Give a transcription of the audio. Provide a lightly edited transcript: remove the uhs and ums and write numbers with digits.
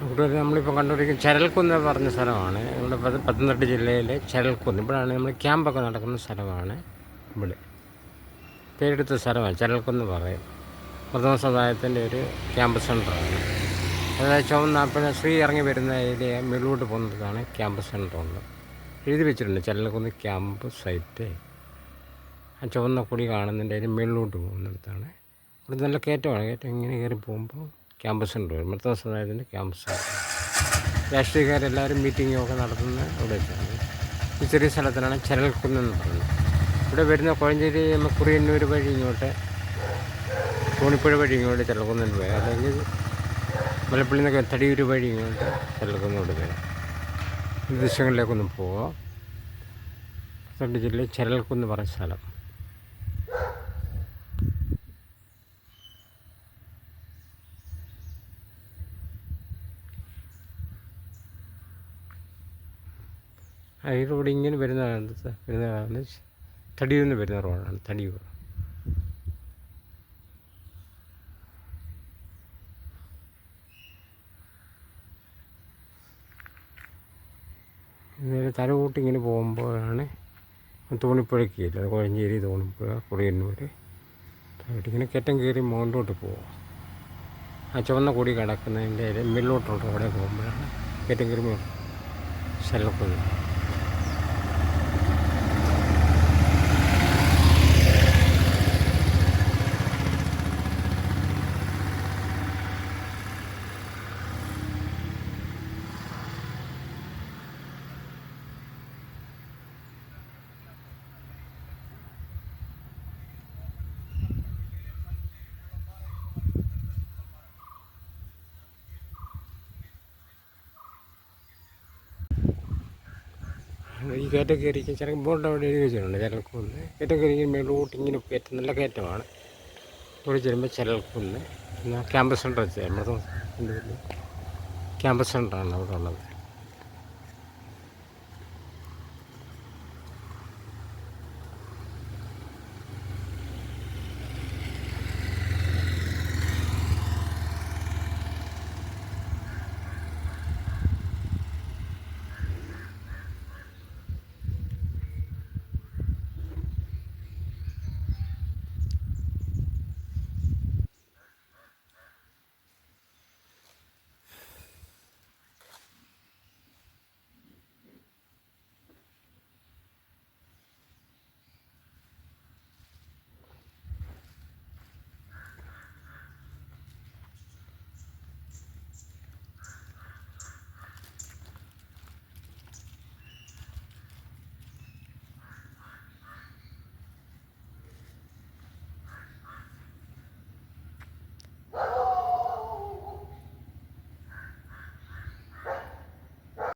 കൂടുതൽ നമ്മളിപ്പോൾ കണ്ടുപിടിക്കുന്ന ചരൽക്കുന്ന് പറഞ്ഞ സ്ഥലമാണ്. നമ്മുടെ പത്തനംതിട്ട ജില്ലയിലെ ചരൽക്കുന്ന്. ഇവിടെയാണ് നമ്മൾ ക്യാമ്പൊക്കെ നടക്കുന്ന സ്ഥലമാണ്. ഇവിടെ പേരെടുത്ത സ്ഥലമാണ്, ചരൽക്കുന്ന് പറയും. പ്രഥമ സമുദായത്തിൻ്റെ ഒരു ക്യാമ്പ് സെൻ്ററാണ്. അതായത് ചുവന്ന ശ്രീ ഇറങ്ങി വരുന്ന ഏരിയ മേലോട്ട് പോകുന്നതാണ് ക്യാമ്പ് സെൻ്ററുണ്ട്. എഴുതി വെച്ചിട്ടുണ്ട് ചരൽക്കുന്ന് ക്യാമ്പ് സൈറ്റ്. ആ ചുവന്ന കൊടി കാണുന്നതിൻ്റെ അതിന് മേളിലോട്ട് പോകുന്നിടത്താണ്. ഇവിടെ നല്ല കയറ്റമാണ്. കയറ്റം ഇങ്ങനെ കയറി പോകുമ്പോൾ ക്യാമ്പ് സെൻ്റർ വരും. പ്രഥമ സമുദായത്തിൻ്റെ ക്യാമ്പ് സെൻ്റർ. രാഷ്ട്രീയക്കാരെല്ലാവരും മീറ്റിങ്ങൊക്കെ നടത്തുന്ന ഇവിടെ വെച്ചാണ്. ഈ ചെറിയ സ്ഥലത്തിനാണ് ചരൽക്കുന്നെന്ന് പറയുന്നത്. ഇവിടെ വരുന്ന കോഴഞ്ചേരി കുറിയന്നൂർ വഴി ഇങ്ങോട്ട്, തോണിപ്പുഴ വഴി ഇങ്ങോട്ട് ചരൽക്കുന്നിന് പോയി, അല്ലെങ്കിൽ മലപ്പള്ളി നിന്നൊക്കെ തടിയൂർ വഴി ഇങ്ങോട്ട് ചരൽക്കുന്നിനോട് വരാം. ഈ ദൃശ്യങ്ങളിലേക്കൊന്ന് പോവാം. പത്തനംതിട്ട ജില്ലയിൽ ചരൽക്കുന്ന് പറഞ്ഞ സ്ഥലം. ഈ റോഡ് ഇങ്ങനെ വരുന്നതാണ് തടിയൂരിൽ നിന്ന് വരുന്ന റോഡാണ്. തടിയൂർ നേരെ തലകൂട്ടി ഇങ്ങനെ പോകുമ്പോഴാണ് തോണിപ്പുഴയ്ക്ക് ഇല്ല, കോഴഞ്ചേരി, തോണിപ്പുഴ, കുറിയന്നൂർ. ഇങ്ങനെ കയറ്റം കയറി മുകളിലോട്ട് പോകും. ആ ചുവന്ന കൊടി കിടക്കുന്നതിൻ്റെ മേളിലോട്ടുള്ള റോഡിൽ പോകുമ്പോഴാണ് കയറ്റം കയറി ചരൽക്കുന്ന്. ഈ കയറ്റം കയറി ചില ബോർഡ് അവിടെ എഴുതി വെച്ചിട്ടുണ്ട് ചരൽക്കുന്ന്. കയറ്റം കയറി മേലോട്ട് ഇങ്ങനെ കയറ്റം, നല്ല കയറ്റമാണ്. ഇവിടെ ചെല്ലുമ്പോൾ ചരൽക്കുന്ന്. ക്യാമ്പസ് സെൻ്റർ വെച്ചാൽ നമ്മുടെ ക്യാമ്പസ് സെൻ്ററാണ് അവിടെ ഉള്ളത്.